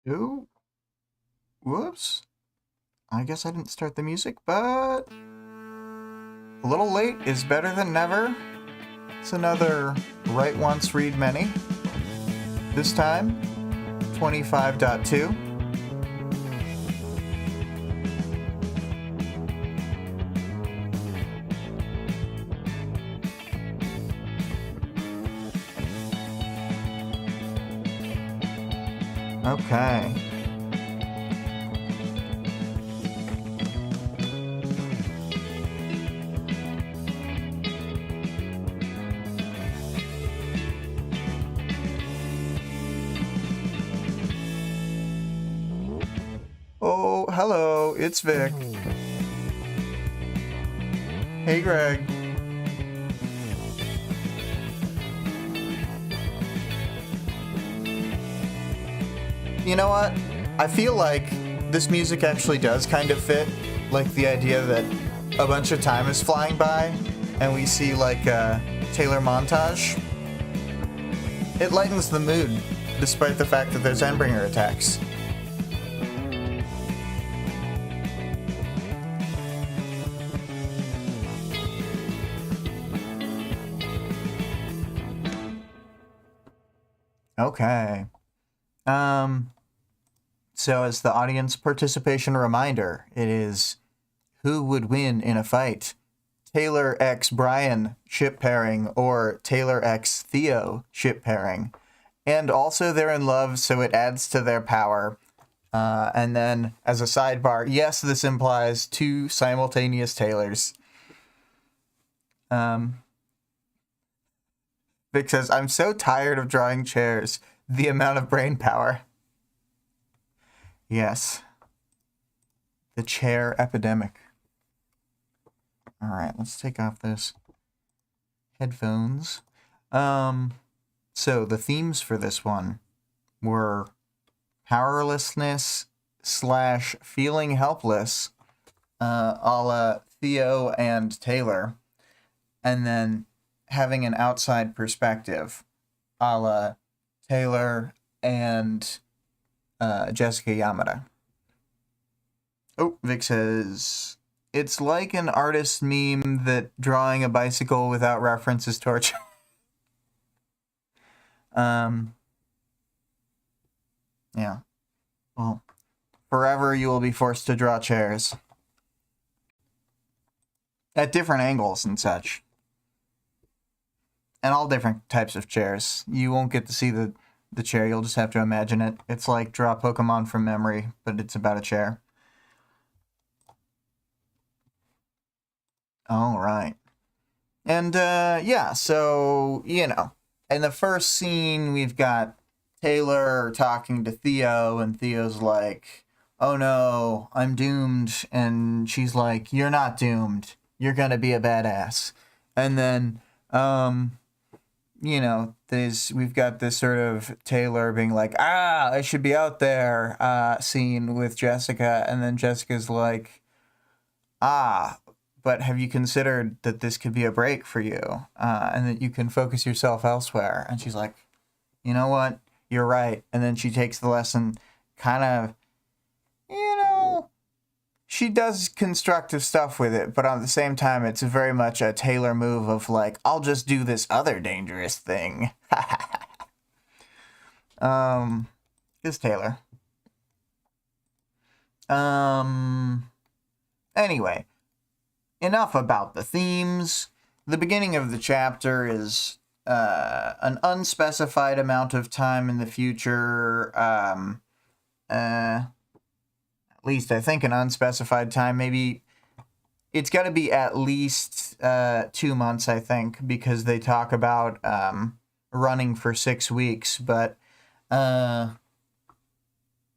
Ooh, whoops. I guess I didn't start the music, but a little late is better than never. It's another Write Once, Read Many. This time, 25.2. Okay. Oh, hello, it's Vic. Hey, Greg. You know what? I feel like this music actually does kind of fit, like the idea that a bunch of time is flying by and we see like a Taylor montage. It lightens the mood, despite the fact that there's Endbringer attacks. Okay. So as the audience participation reminder, it is who would win in a fight? Taylor x Brian ship pairing or Taylor x Theo ship pairing. And also they're in love, so it adds to their power. And then as a sidebar, yes, this implies two simultaneous Taylors. Vic says, I'm so tired of drawing chairs. The amount of brain power. Yes. The chair epidemic. All right, let's take off this headphones. So the themes for this one were powerlessness / feeling helpless, a la Theo and Taylor, and then having an outside perspective, a la Taylor and Jessica Yamada. Oh, Vic says, it's like an artist meme that drawing a bicycle without reference is torture. Yeah. Well, forever you will be forced to draw chairs. At different angles and such. And all different types of chairs. You won't get to see the chair, you'll just have to imagine it. It's like draw Pokemon from memory, but it's about a chair. All right. And, yeah, so, you know, in the first scene, we've got Taylor talking to Theo, and Theo's like, oh no, I'm doomed. And she's like, you're not doomed. You're gonna be a badass. And then, you know, we've got this sort of Taylor being like, I should be out there, scene with Jessica. And then Jessica's like, but have you considered that this could be a break for you, and that you can focus yourself elsewhere? And she's like, you know what? You're right. And then she takes the lesson, kind of, you know, she does constructive stuff with it, but at the same time, it's very much a Taylor move of like, I'll just do this other dangerous thing. Is Taylor. Anyway. Enough about the themes. The beginning of the chapter is an unspecified amount of time in the future. At least I think an unspecified time. Maybe it's got to be at least 2 months, I think, because they talk about running for 6 weeks. But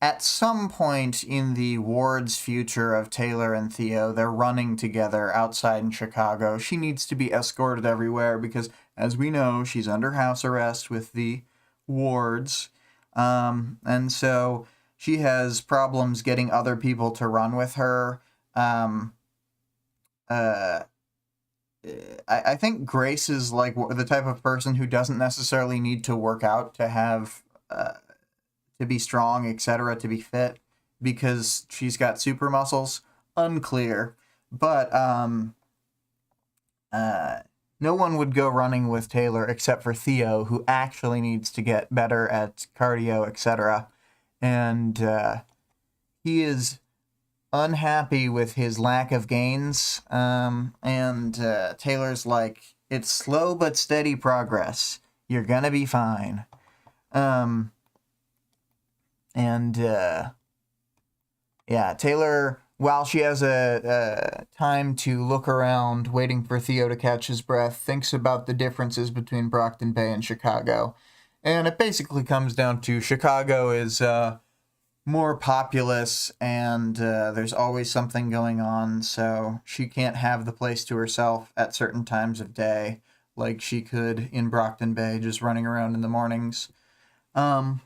at some point in the Ward's future of Taylor and Theo, they're running together outside in Chicago. She needs to be escorted everywhere because, as we know, she's under house arrest with the Wards. And so she has problems getting other people to run with her. I think Grace is like the type of person who doesn't necessarily need to work out to have to be strong, etc., to be fit, because she's got super muscles? Unclear. But no one would go running with Taylor except for Theo, who actually needs to get better at cardio, etc. And he is unhappy with his lack of gains. And Taylor's like, it's slow but steady progress. You're gonna be fine. Yeah, Taylor, while she has a time to look around, waiting for Theo to catch his breath, thinks about the differences between Brockton Bay and Chicago. And it basically comes down to Chicago is more populous, and there's always something going on, so she can't have the place to herself at certain times of day, like she could in Brockton Bay, just running around in the mornings. And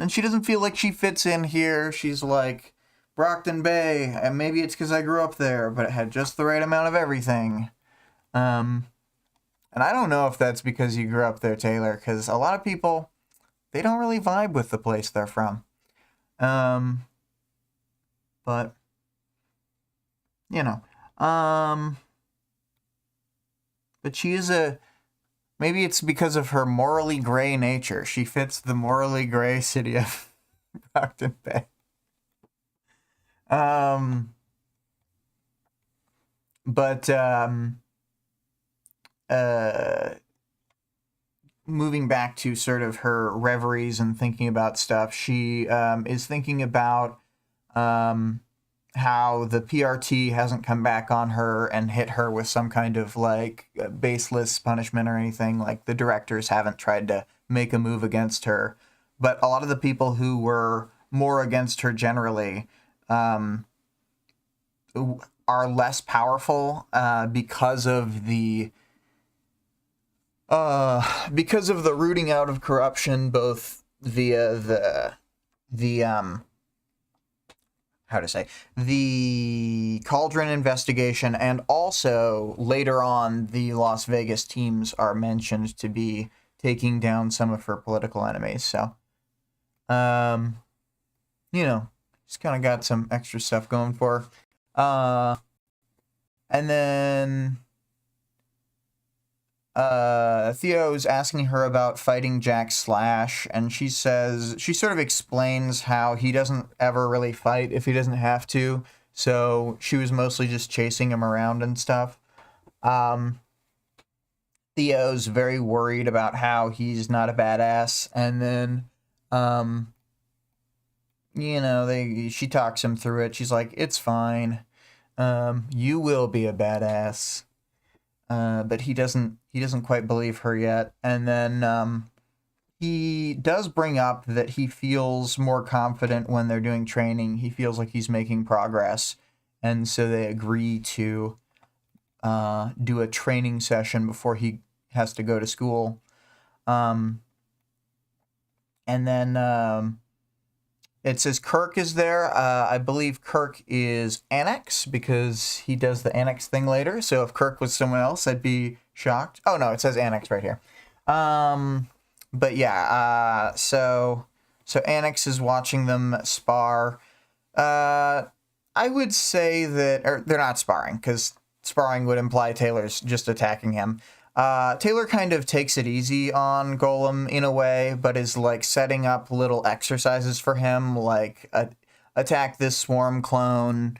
she doesn't feel like she fits in here. She's like, Brockton Bay, and maybe it's because I grew up there, but it had just the right amount of everything. And I don't know if that's because you grew up there, Taylor, because a lot of people, they don't really vibe with the place they're from. But, you know, but she is maybe it's because of her morally gray nature. She fits the morally gray city of Brockton Bay. Moving back to sort of her reveries and thinking about stuff, she is thinking about how the PRT hasn't come back on her and hit her with some kind of like baseless punishment or anything. Like the directors haven't tried to make a move against her, but a lot of the people who were more against her generally are less powerful because of the rooting out of corruption, both via the Cauldron investigation, and also later on the Las Vegas teams are mentioned to be taking down some of her political enemies. So, you know, just kind of got some extra stuff going for her. And then Theo's asking her about fighting Jack Slash, and she sort of explains how he doesn't ever really fight if he doesn't have to, so she was mostly just chasing him around and stuff. Theo's very worried about how he's not a badass, and then, you know, she talks him through it. She's like, it's fine. You will be a badass. But he doesn't quite believe her yet. And then he does bring up that he feels more confident when they're doing training. He feels like he's making progress. And so they agree to do a training session before he has to go to school. And then it says Kirk is there. I believe Kirk is Annex because he does the Annex thing later. So if Kirk was someone else, I'd be shocked. Oh, no, it says Annex right here. But yeah, so Annex is watching them spar. I would say that, or they're not sparring, because sparring would imply Taylor's just attacking him. Taylor kind of takes it easy on Golem in a way, but is like setting up little exercises for him, like attack this swarm clone,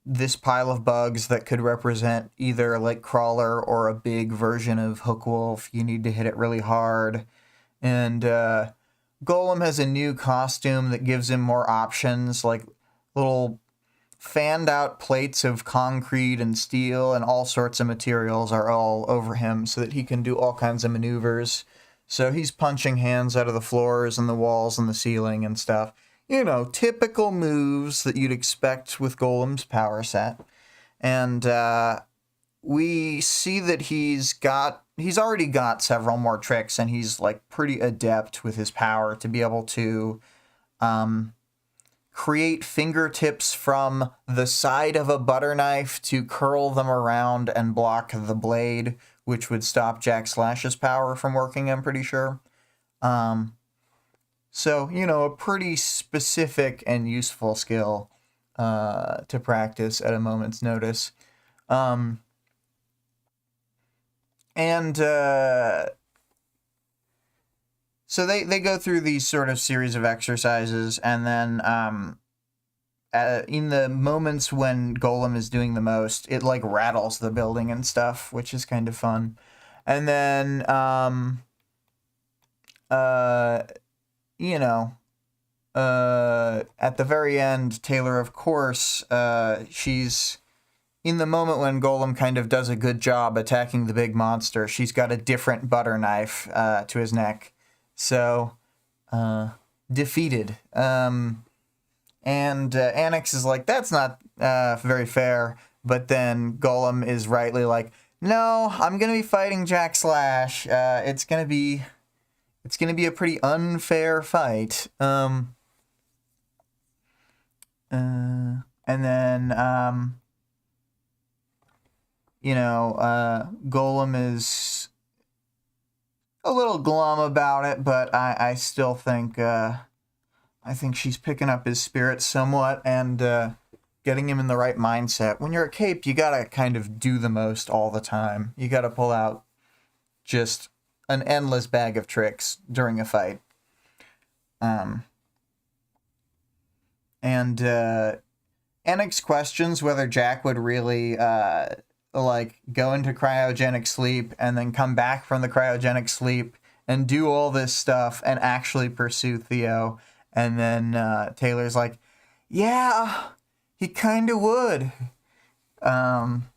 this pile of bugs that could represent either like Crawler or a big version of Hookwolf. You need to hit it really hard. And Golem has a new costume that gives him more options, like little fanned out plates of concrete and steel and all sorts of materials are all over him so that he can do all kinds of maneuvers. So he's punching hands out of the floors and the walls and the ceiling and stuff. You know, typical moves that you'd expect with Golem's power set. And we see that he's already got several more tricks, and he's like pretty adept with his power to be able to create fingertips from the side of a butter knife to curl them around and block the blade, which would stop Jack Slash's power from working, I'm pretty sure. So, you know, a pretty specific and useful skill to practice at a moment's notice. And so they go through these sort of series of exercises, and then in the moments when Golem is doing the most, it like rattles the building and stuff, which is kind of fun. And then you know, at the very end, Taylor, of course, she's in the moment when Golem kind of does a good job attacking the big monster. She's got a different butter knife to his neck. So, defeated. And Annex is like, that's not very fair. But then Golem is rightly like, no, I'm gonna be fighting Jack Slash. It's gonna be a pretty unfair fight. And then you know, Golem is a little glum about it, but I still think she's picking up his spirits somewhat and getting him in the right mindset. When you're a cape, you gotta kind of do the most all the time. You gotta pull out just an endless bag of tricks during a fight. And Annex questions whether Jack would really like go into cryogenic sleep and then come back from the cryogenic sleep and do all this stuff and actually pursue Theo. And then Taylor's like, yeah, he kind of would. And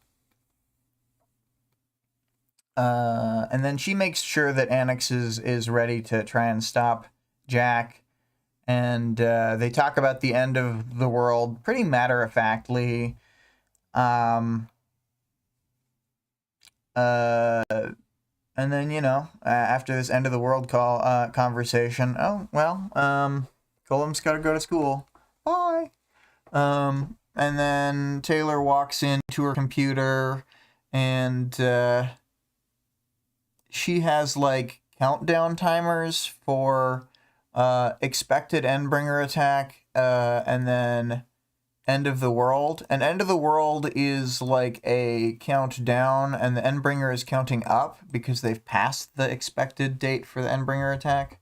then she makes sure that Annex is ready to try and stop Jack. And they talk about the end of the world pretty matter-of-factly. And then, you know, after this end of the world conversation, oh, well, Golem's got to go to school. Bye. And then Taylor walks into her computer, and she has, like, countdown timers for expected Endbringer attack, and then end of the world. And end of the world is like a countdown, and the Endbringer is counting up because they've passed the expected date for the Endbringer attack.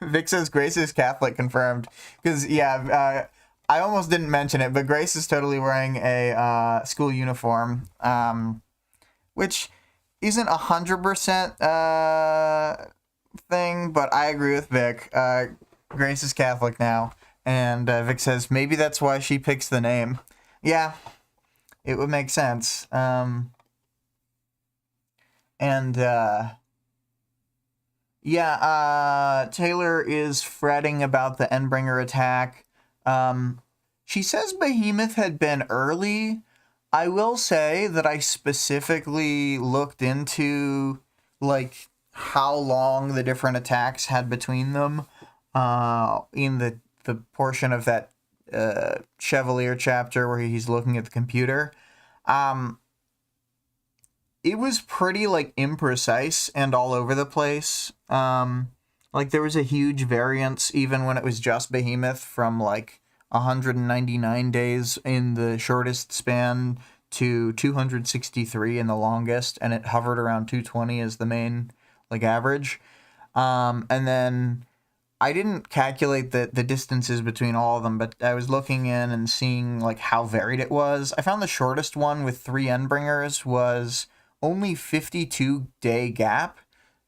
Vic says Grace is Catholic, confirmed. Because, yeah, I almost didn't mention it, but Grace is totally wearing a school uniform, which isn't 100% thing, but I agree with Vic. Grace is Catholic now. And Vic says, maybe that's why she picks the name. Yeah, it would make sense. Yeah, Taylor is fretting about the Endbringer attack. She says Behemoth had been early. I will say that I specifically looked into, like, how long the different attacks had between them in the portion of that Chevalier chapter where he's looking at the computer. It was pretty, like, imprecise and all over the place. Like, there was a huge variance even when it was just Behemoth, from, like, 199 days in the shortest span to 263 in the longest, and it hovered around 220 as the main, like, average. And then I didn't calculate the distances between all of them, but I was looking in and seeing, like, how varied it was. I found the shortest one with 3 Endbringers was only 52-day gap.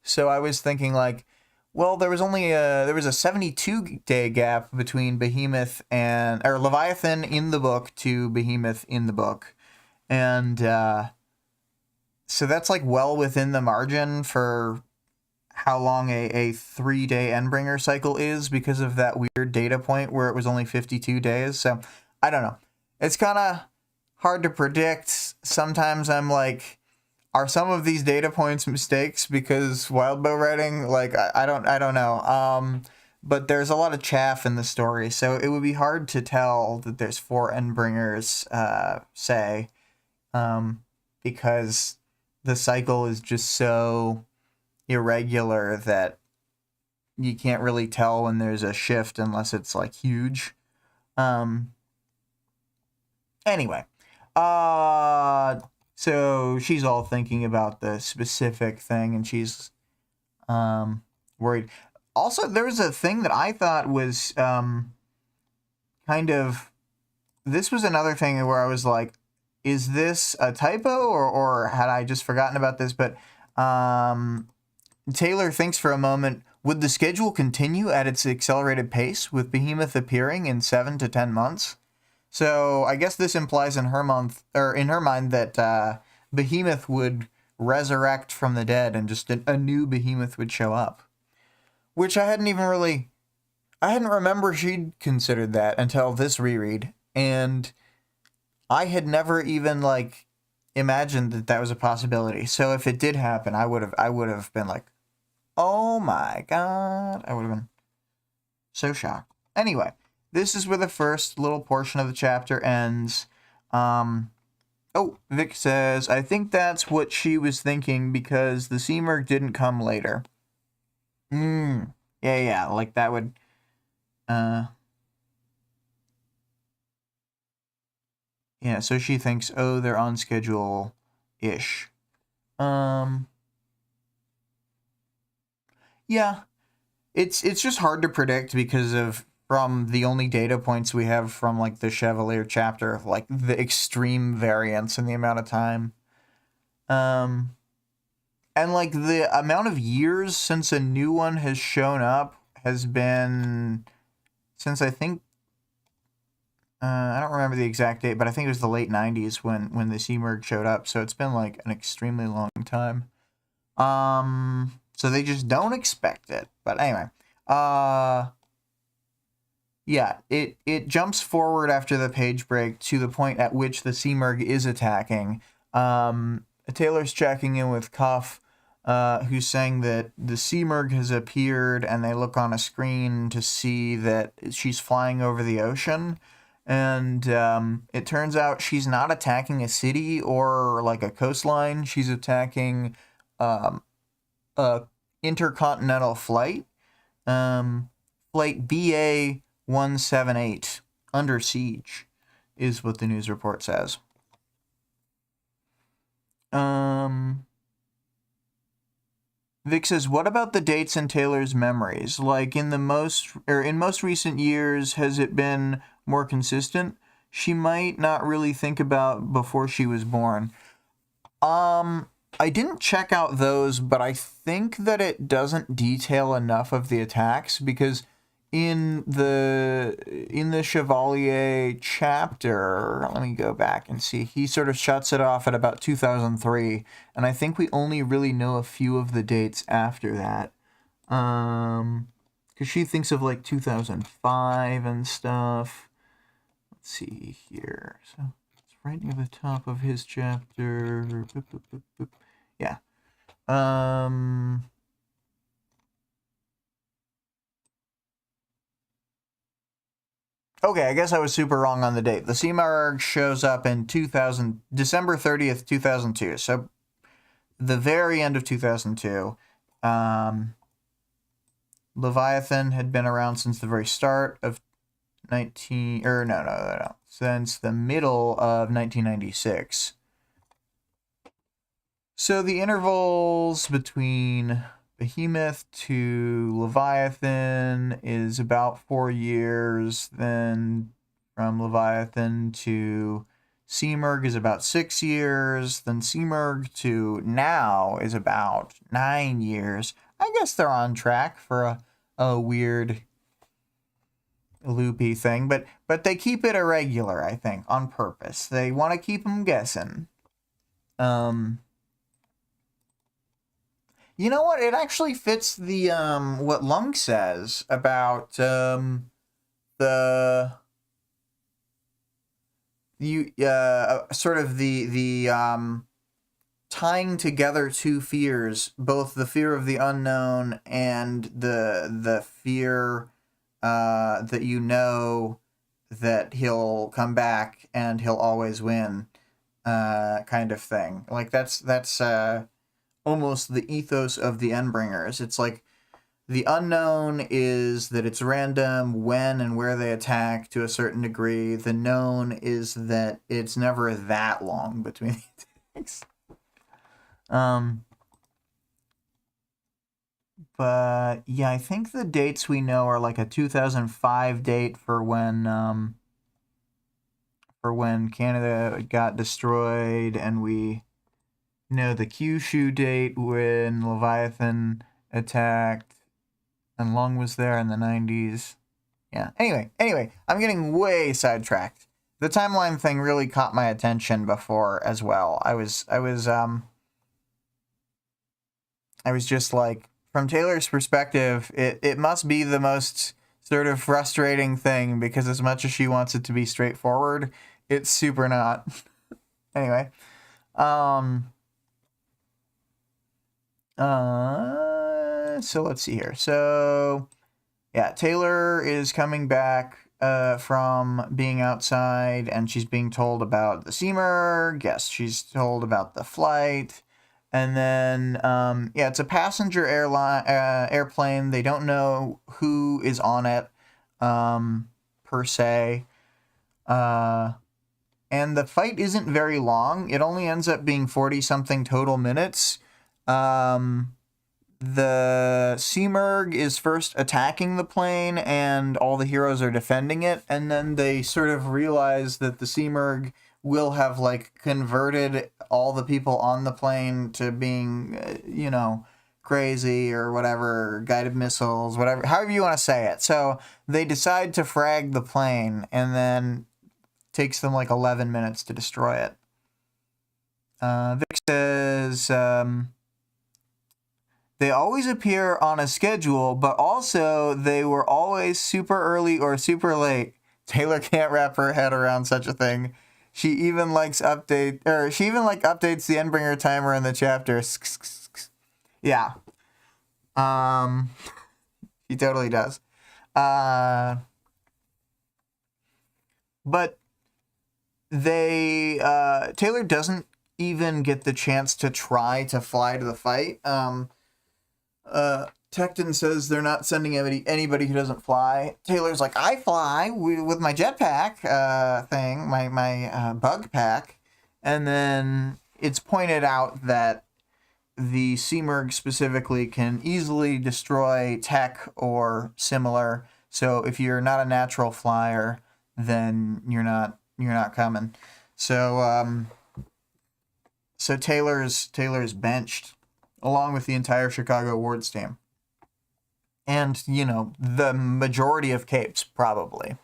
So I was thinking, like, well, there was a 72-day gap between Behemoth or Leviathan in the book to Behemoth in the book. And so that's, like, well within the margin for how long a 3-day Endbringer cycle is, because of that weird data point where it was only 52 days. So, I don't know. It's kind of hard to predict. Sometimes I'm like, are some of these data points mistakes because Wildbow writing? Like, I don't know. But there's a lot of chaff in the story, so it would be hard to tell that there's 4 Endbringers, because the cycle is just so irregular that you can't really tell when there's a shift unless it's like huge. Anyway, so she's all thinking about the specific thing, and she's worried. Also, there was a thing that I thought was kind of, this was another thing where I was like, is this a typo, or had I just forgotten about this? But Taylor thinks for a moment, would the schedule continue at its accelerated pace with Behemoth appearing in 7 to 10 months? So I guess this implies in her mind that Behemoth would resurrect from the dead and just a new Behemoth would show up. Which I hadn't remembered she'd considered that until this reread. And I had never even like imagined that was a possibility. So if it did happen, I would have been like, oh my god. I would have been so shocked. Anyway, this is where the first little portion of the chapter ends. Vic says, I think that's what she was thinking because the Seamerg didn't come later. Yeah, like that would, yeah, so she thinks, oh, they're on schedule-ish. Yeah, it's just hard to predict because from the only data points we have from, like, the Chevalier chapter, like, the extreme variance in the amount of time. And, like, the amount of years since a new one has shown up has been since, I think, I don't remember the exact date, but I think it was the late 90s when the Seamerg showed up, so it's been, like, an extremely long time. So they just don't expect it. But anyway, yeah, it jumps forward after the page break to the point at which the Seamerg is attacking. Taylor's checking in with Cuff, who's saying that the Seamerg has appeared, and they look on a screen to see that she's flying over the ocean. And it turns out she's not attacking a city or like a coastline. She's attacking a intercontinental flight. Flight BA-178, under siege, is what the news report says. Vic says, what about the dates in Taylor's memories? Like in most recent years, has it been more consistent? She might not really think about before she was born. I didn't check out those, but I think that it doesn't detail enough of the attacks because in the Chevalier chapter, let me go back and see, he sort of shuts it off at about 2003, and I think we only really know a few of the dates after that. Because she thinks of like 2005 and stuff. Let's see here. So it's right near the top of his chapter. Boop, boop, boop, boop. Yeah. Okay, I guess I was super wrong on the date. The Seamerg shows up in December 30th, 2002. So the very end of 2002. Leviathan had been around since the very start of since the middle of 1996. So the intervals between Behemoth to Leviathan is about 4 years. Then from Leviathan to Seamerg is about 6 years. Then Seamerg to now is about 9 years. I guess they're on track for a weird loopy thing, but they keep it irregular, I think, on purpose. They want to keep them guessing. You know what? It actually fits the what Lung says about the sort of the tying together two fears, both the fear of the unknown and the fear that you know that he'll come back and he'll always win, kind of thing. Like that's almost the ethos of the Endbringers. It's like the unknown is that it's random when and where they attack to a certain degree. The known is that it's never that long between the attacks. But yeah, I think the dates we know are like a 2005 date for when Canada got destroyed, and we know the Kyushu date when Leviathan attacked, and Lung was there in the 90s. Yeah. Anyway, I'm getting way sidetracked. The timeline thing really caught my attention before as well. I was just like, from Taylor's perspective, it must be the most sort of frustrating thing, because as much as she wants it to be straightforward, it's super not. Anyway, so let's see here. So yeah, Taylor is coming back from being outside, and she's being told about the Seamer. Yes, she's told about the flight. And then, yeah, it's a passenger airplane. They don't know who is on it, per se. And the fight isn't very long. It only ends up being 40-something total minutes. The Seamerg is first attacking the plane, and all the heroes are defending it. And then they sort of realize that the Seamerg will have, like, converted all the people on the plane to being, you know, crazy or whatever, guided missiles, whatever, however you want to say it. So they decide to frag the plane, and then it takes them like 11 minutes to destroy it. Vic says, they always appear on a schedule, but also they were always super early or super late. Taylor can't wrap her head around such a thing. She even updates the Endbringer timer in the chapter. Yeah. She totally does. But Taylor doesn't even get the chance to try to fly to the fight. Tecton says they're not sending anybody who doesn't fly. Taylor's like, I fly with my jetpack thing, my bug pack. And then it's pointed out that the Seamerg specifically can easily destroy tech or similar. So if you're not a natural flyer, then you're not coming. So Taylor's benched along with the entire Chicago Wards team. And, you know, the majority of capes, probably.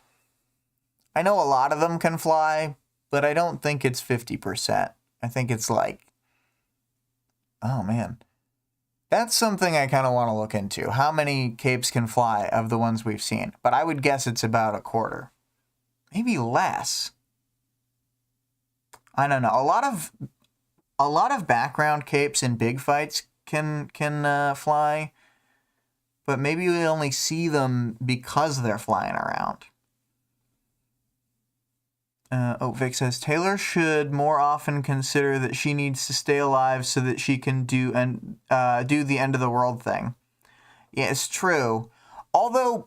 I know a lot of them can fly, but I don't think it's 50%. I think it's like, oh man. That's something I kind of want to look into. How many capes can fly of the ones we've seen? But I would guess it's about a quarter. Maybe less. I don't know. A lot of background capes in big fights can fly. But maybe we only see them because they're flying around. Vic says, Taylor should more often consider that she needs to stay alive so that she can do the end of the world thing. Yeah, it's true. Although,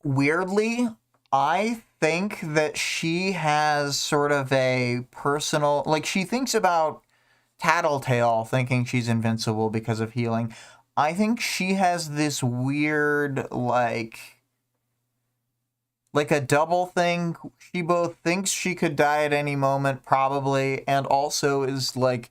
weirdly, I think that she has sort of a personal... Like, she thinks about Tattletale thinking she's invincible because of healing. I think she has this weird, like a double thing. She both thinks she could die at any moment, probably, and also is, like,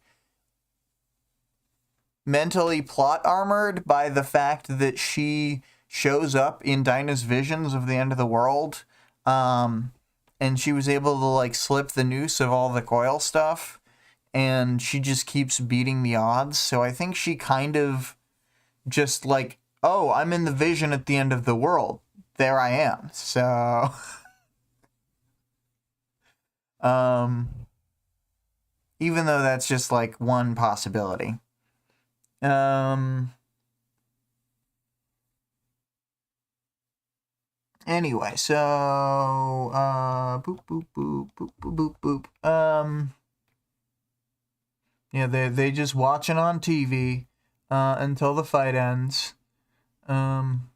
mentally plot armored by the fact that she shows up in Dinah's visions of the end of the world, and she was able to, like, slip the noose of all the coil stuff, and she just keeps beating the odds. So I think she kind of just like, oh, I'm in the vision at the end of the world. There I am. So, even though that's just like one possibility. Anyway, so, boop, boop, boop, boop, boop, boop, boop. Yeah, they just watching on TV. Until the fight ends. Cyan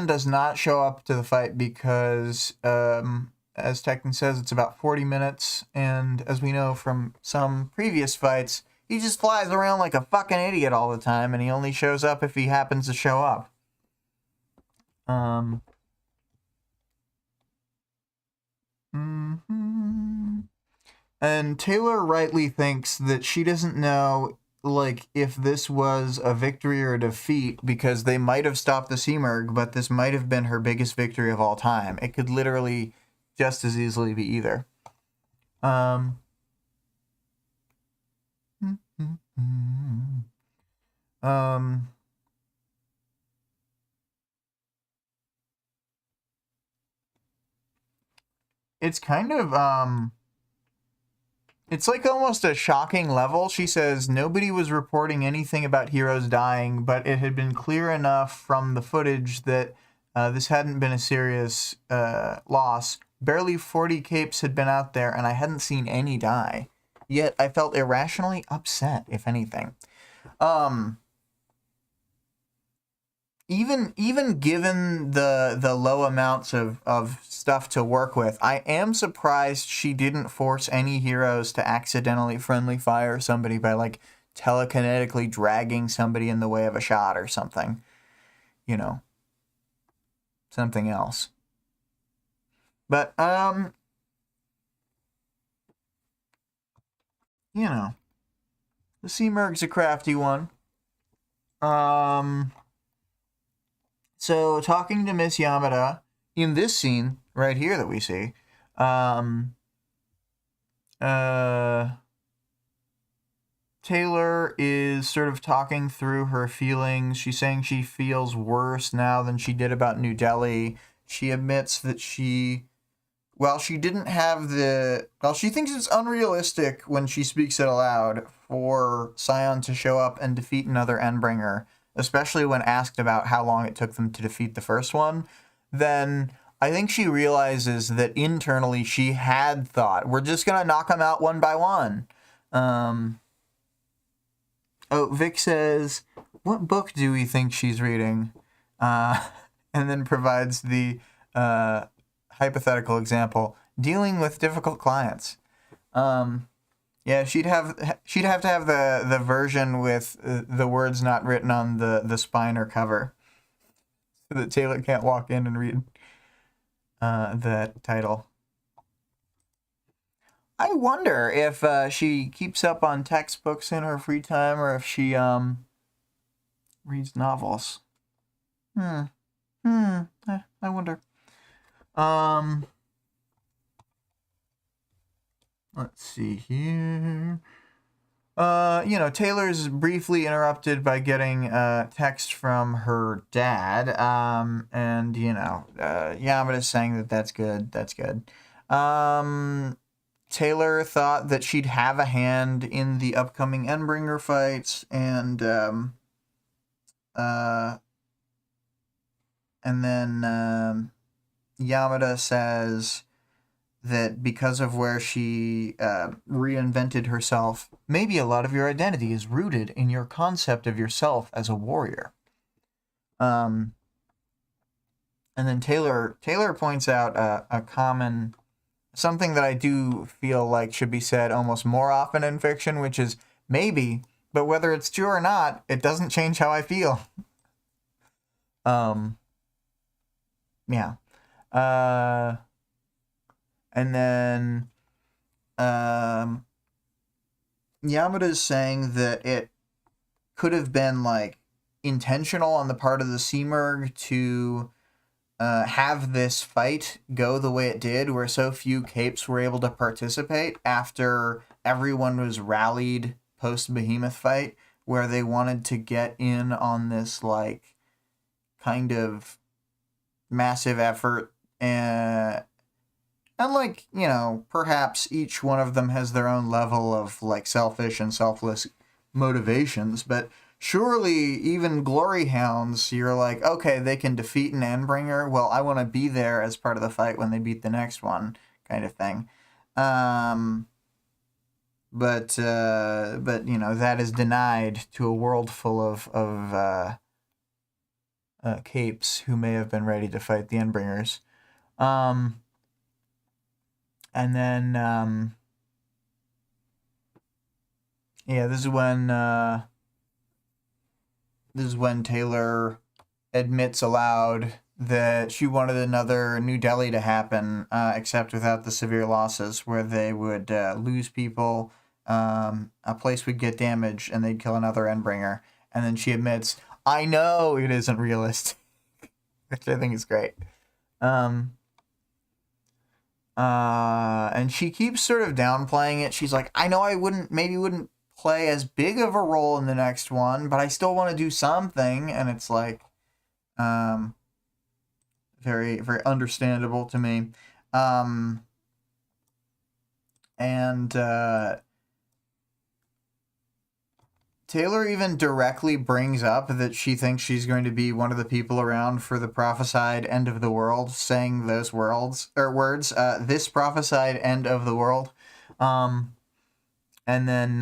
does not show up to the fight because, as Tekken says, it's about 40 minutes, and as we know from some previous fights, he just flies around like a fucking idiot all the time, and he only shows up if he happens to show up. And Taylor rightly thinks that she doesn't know, like, if this was a victory or a defeat, because they might have stopped the Seamerg, but this might have been her biggest victory of all time. It could literally just as easily be either. It's kind of, it's like almost a shocking level. She says nobody was reporting anything about heroes dying, but it had been clear enough from the footage that this hadn't been a serious loss. Barely 40 capes had been out there, and I hadn't seen any die. Yet I felt irrationally upset, if anything. Even given the low amounts of stuff to work with, I am surprised she didn't force any heroes to accidentally friendly fire somebody by, like, telekinetically dragging somebody in the way of a shot or something. You know. Something else. But, you know. The Seamerg's a crafty one. So, talking to Miss Yamada, in this scene, right here that we see, Taylor is sort of talking through her feelings. She's saying she feels worse now than she did about New Delhi. She admits that she didn't have she thinks it's unrealistic when she speaks it aloud for Scion to show up and defeat another Endbringer, especially when asked about how long it took them to defeat the first one. Then I think she realizes that internally she had thought, we're just going to knock them out one by one. Vic says, what book do we think she's reading? And then provides the hypothetical example, dealing with difficult clients. Yeah, she'd have to have the version with the words not written on the spine or cover, so that Taylor can't walk in and read the title. I wonder if she keeps up on textbooks in her free time, or if she reads novels. I wonder. Let's see here. Taylor's briefly interrupted by getting a text from her dad. And Yamada's saying that's good. That's good. Taylor thought that she'd have a hand in the upcoming Endbringer fights, and then Yamada says that because of where she reinvented herself, maybe a lot of your identity is rooted in your concept of yourself as a warrior. And then Taylor points out a common, something that I do feel like should be said almost more often in fiction, which is maybe, but whether it's true or not, it doesn't change how I feel. Yeah. And then Yamada's saying that it could have been, like, intentional on the part of the Seamerg to have this fight go the way it did, where so few capes were able to participate after everyone was rallied post-Behemoth fight, where they wanted to get in on this, like, kind of massive effort, and like, perhaps each one of them has their own level of, like, selfish and selfless motivations, but surely even glory hounds, you're like, okay, they can defeat an Endbringer, well, I want to be there as part of the fight when they beat the next one, kind of thing. but you know, that is denied to a world full of capes who may have been ready to fight the Endbringers. And then yeah, this is when Taylor admits aloud that she wanted another New Delhi to happen, except without the severe losses, where they would lose people, a place would get damaged, and they'd kill another Endbringer. And then she admits, I know it isn't realistic, which I think is great. And she keeps sort of downplaying it. She's like, I know I wouldn't play as big of a role in the next one, but I still want to do something. And it's like, very, very understandable to me. Taylor even directly brings up that she thinks she's going to be one of the people around for the prophesied end of the world, saying those words, this prophesied end of the world. And then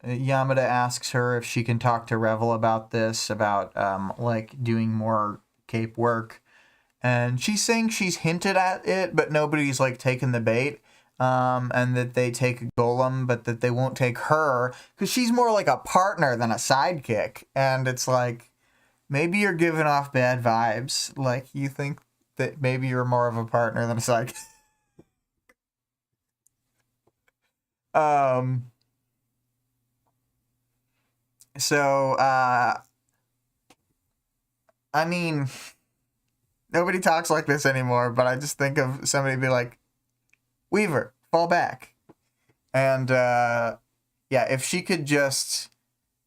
Yamada asks her if she can talk to Revel about this, about like doing more cape work. And she's saying she's hinted at it, but nobody's like taken the bait. And that they take Golem, but that they won't take her, because she's more like a partner than a sidekick. And it's like, maybe you're giving off bad vibes. Like, you think that maybe you're more of a partner than a sidekick. So, I mean, nobody talks like this anymore, but I just think of somebody be like, Weaver, fall back. And, yeah, if she could just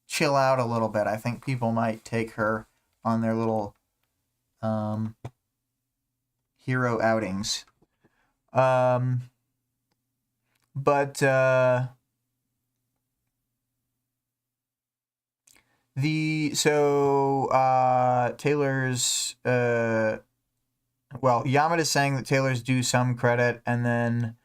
chill out a little bit, I think people might take her on their little, hero outings. Taylor's, well, Yamada's saying that Taylor's due some credit, and then,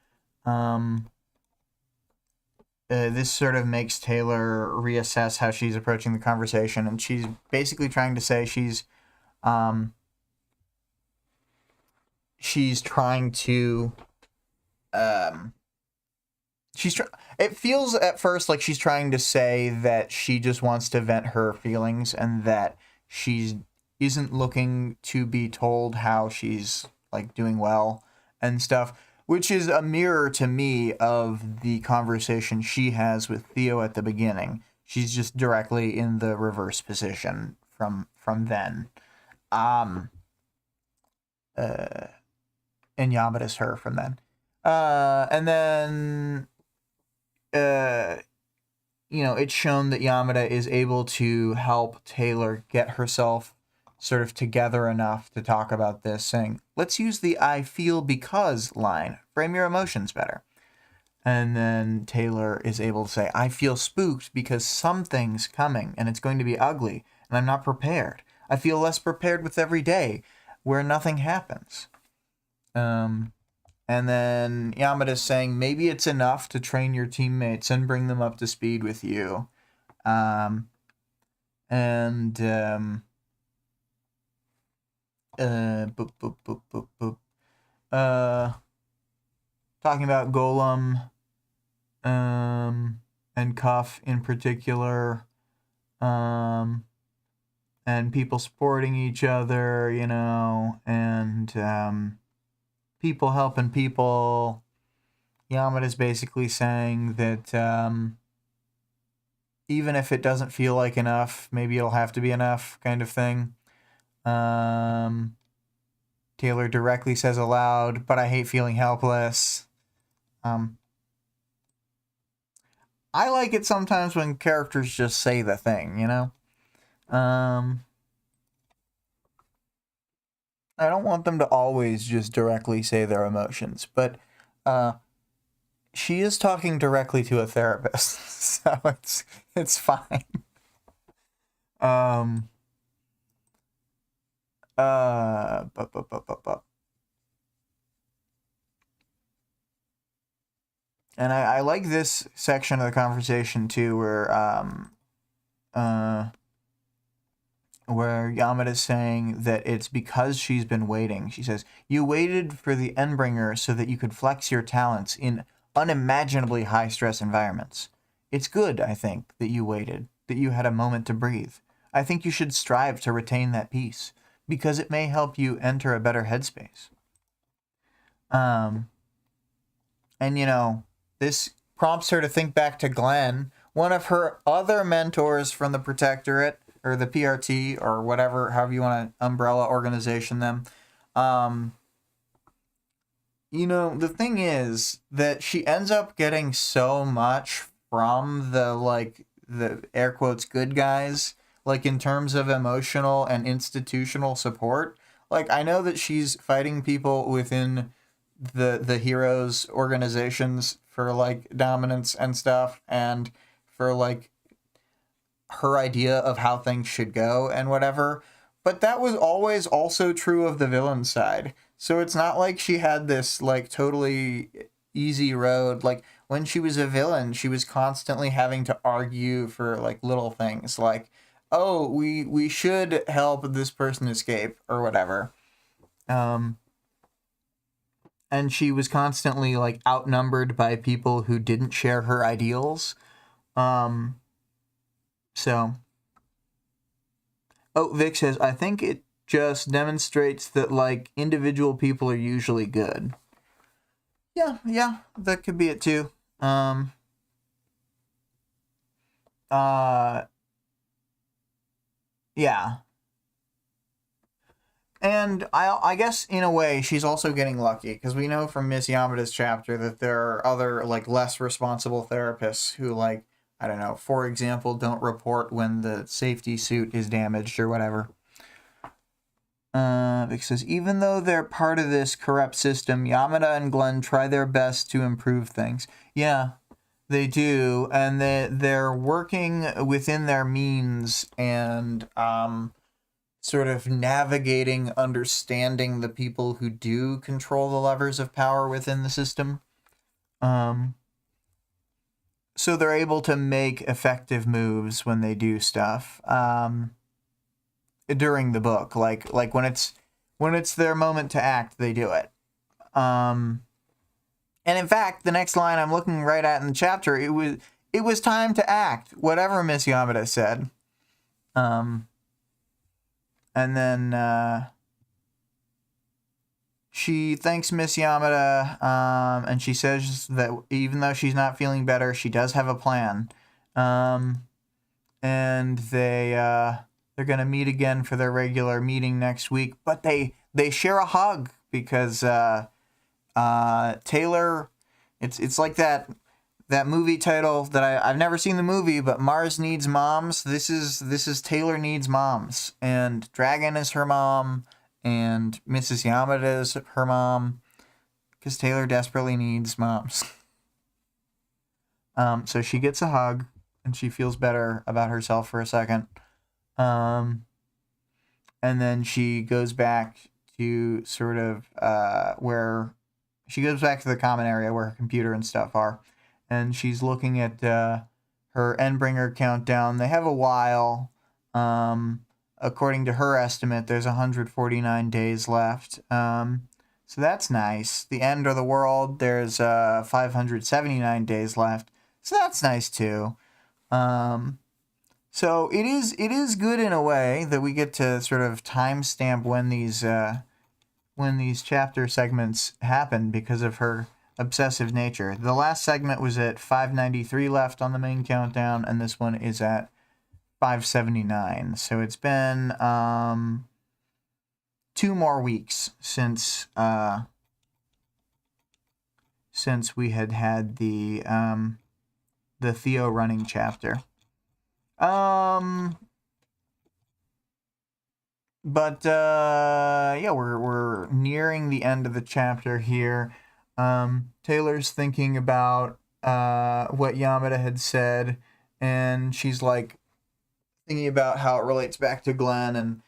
this sort of makes Taylor reassess how she's approaching the conversation, and she's basically trying to say she's trying to, it feels at first like she's trying to say that she just wants to vent her feelings, and that she isn't looking to be told how she's like doing well and stuff, which is a mirror to me of the conversation she has with Theo at the beginning. She's just directly in the reverse position from then. And Yamada's her from then. And then, you know, it's shown that Yamada is able to help Taylor get herself sort of together enough to talk about this, saying, let's use the I feel because line. Frame your emotions better. And then Taylor is able to say, I feel spooked because something's coming and it's going to be ugly and I'm not prepared. I feel less prepared with every day where nothing happens. And then Yamada's saying, maybe it's enough to train your teammates and bring them up to speed with you. Talking about Golem, and Cuff in particular, and people supporting each other, you know, and, people helping people. Yamada's basically saying that, even if it doesn't feel like enough, maybe it'll have to be enough, kind of thing. Taylor directly says aloud, but I hate feeling helpless. I like it sometimes when characters just say the thing, you know? I don't want them to always just directly say their emotions, but she is talking directly to a therapist, so it's fine. And I like this section of the conversation too, where Yamada's saying that it's because she's been waiting. She says, "You waited for the Endbringer so that you could flex your talents in unimaginably high-stress environments. It's good, I think, that you waited, that you had a moment to breathe. I think you should strive to retain that peace, because it may help you enter a better headspace." And, you know, this prompts her to think back to Glenn, one of her other mentors from the Protectorate, or the PRT, or whatever, however you want to umbrella organization them. You know, the thing is that she ends up getting so much from the air quotes good guys, like in terms of emotional and institutional support. Like, I know that she's fighting people within the heroes organizations for like dominance and stuff, and for like her idea of how things should go and whatever. But that was always also true of the villain side. So it's not like she had this like totally easy road. Like when she was a villain, she was constantly having to argue for like little things like, oh, we should help this person escape or whatever. And she was constantly like outnumbered by people who didn't share her ideals. So, oh, Vic says, I think it just demonstrates that, like, individual people are usually good. Yeah, that could be it, too. Yeah. And I guess, in a way, she's also getting lucky, because we know from Miss Yamada's chapter that there are other, like, less responsible therapists who, like, I don't know, for example, don't report when the safety suit is damaged or whatever. Because even though they're part of this corrupt system, Yamada and Glenn try their best to improve things. Yeah, they do, and they're working within their means and sort of navigating, understanding the people who do control the levers of power within the system. So they're able to make effective moves when they do stuff during the book. Like when it's their moment to act, they do it. And in fact, the next line I'm looking right at in the chapter, it was time to act, whatever Miss Yamada said. And then she thanks Miss Yamada, and she says that even though she's not feeling better, she does have a plan. And they're gonna meet again for their regular meeting next week, but they share a hug because Taylor, it's like that movie title that I've never seen the movie, but Mars Needs Moms. This is Taylor Needs Moms, and Dragon is her mom, and Mrs. Yamada is her mom, because Taylor desperately needs moms. So she gets a hug, and she feels better about herself for a second. And then she goes back to sort of where she goes back to the common area where her computer and stuff are. And she's looking at her Endbringer countdown. They have a while. According to her estimate, there's 149 days left. So that's nice. The end of the world, there's 579 days left. So that's nice too. So it is good in a way that we get to sort of timestamp when these chapter segments happen because of her obsessive nature. The last segment was at 593 left on the main countdown, and this one is at 579. So it's been 2 more weeks since we had the Theo running chapter. But yeah, we're nearing the end of the chapter here. Taylor's thinking about what Yamada had said, and she's like thinking about how it relates back to Glenn, and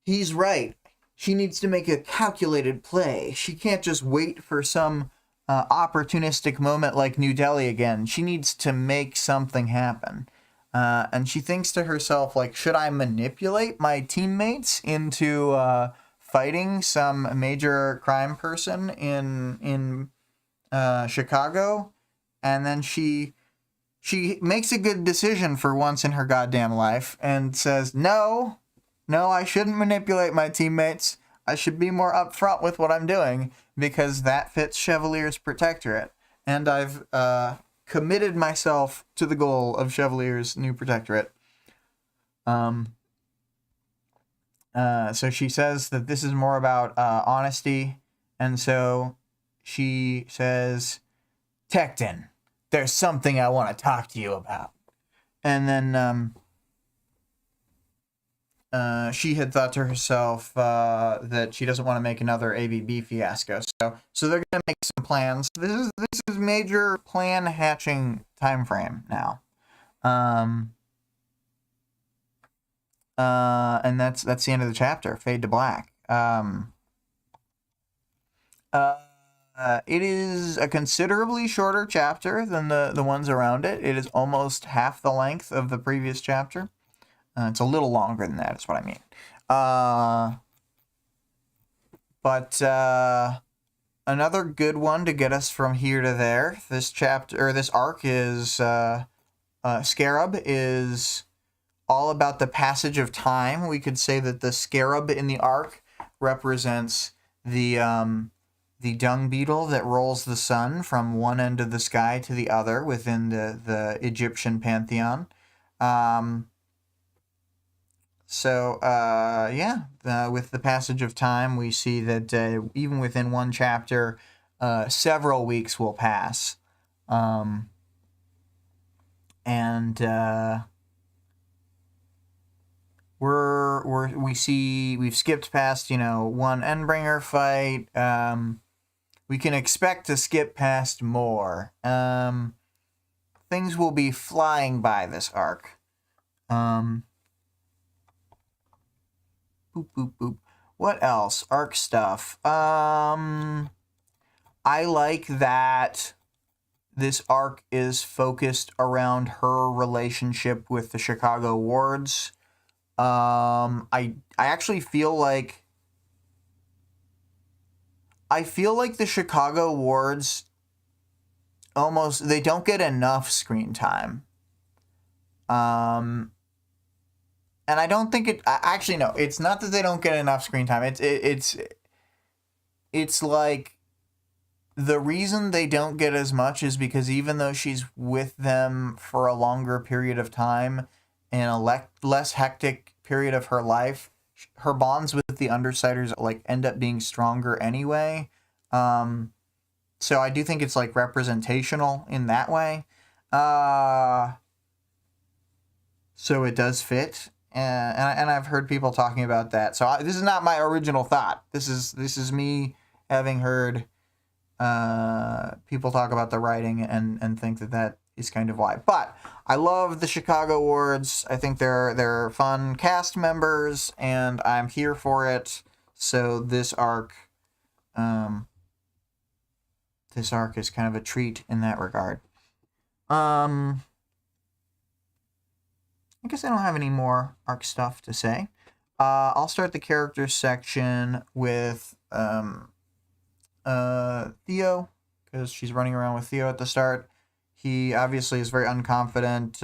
he's right. She needs to make a calculated play. She can't just wait for some opportunistic moment like New Delhi again. She needs to make something happen. And she thinks to herself, like, should I manipulate my teammates into fighting some major crime person in Chicago? And then she makes a good decision for once in her goddamn life and says, no, I shouldn't manipulate my teammates. I should be more upfront with what I'm doing because that fits Chevalier's protectorate. And I've committed myself to the goal of Chevalier's new protectorate. So she says that this is more about honesty. And so she says, Tecton, there's something I want to talk to you about. And then she had thought to herself that she doesn't want to make another ABB fiasco. So they're going to make some plans. This is major plan hatching time frame now. And that's the end of the chapter. Fade to black. It is a considerably shorter chapter than the ones around it. It is almost half the length of the previous chapter. It's a little longer than that, is what I mean. But another good one to get us from here to there. This chapter, or this arc is Scarab is all about the passage of time. We could say that the Scarab in the arc represents the dung beetle that rolls the sun from one end of the sky to the other within the Egyptian pantheon. With the passage of time, we see that even within one chapter, several weeks will pass. We've skipped past, one Endbringer fight. We can expect to skip past more. Things will be flying by this arc. Boop, boop, boop. What else? Arc stuff. I like that this arc is focused around her relationship with the Chicago wards. I actually feel like the Chicago wards they don't get enough screen time. And I don't think no, it's not that they don't get enough screen time. It's like the reason they don't get as much is because even though she's with them for a longer period of time in a less hectic period of her life, her bonds with the Undersiders end up being stronger anyway. So I do think it's representational in that way. So it does fit. And I've heard people talking about that. So this is not my original thought. This is me having heard people talk about the writing and think that is kind of why. But I love the Chicago wards. I think they're fun cast members, and I'm here for it. So this arc is kind of a treat in that regard. I guess I don't have any more arc stuff to say. I'll start the characters section with Theo, because she's running around with Theo at the start. He obviously is very unconfident.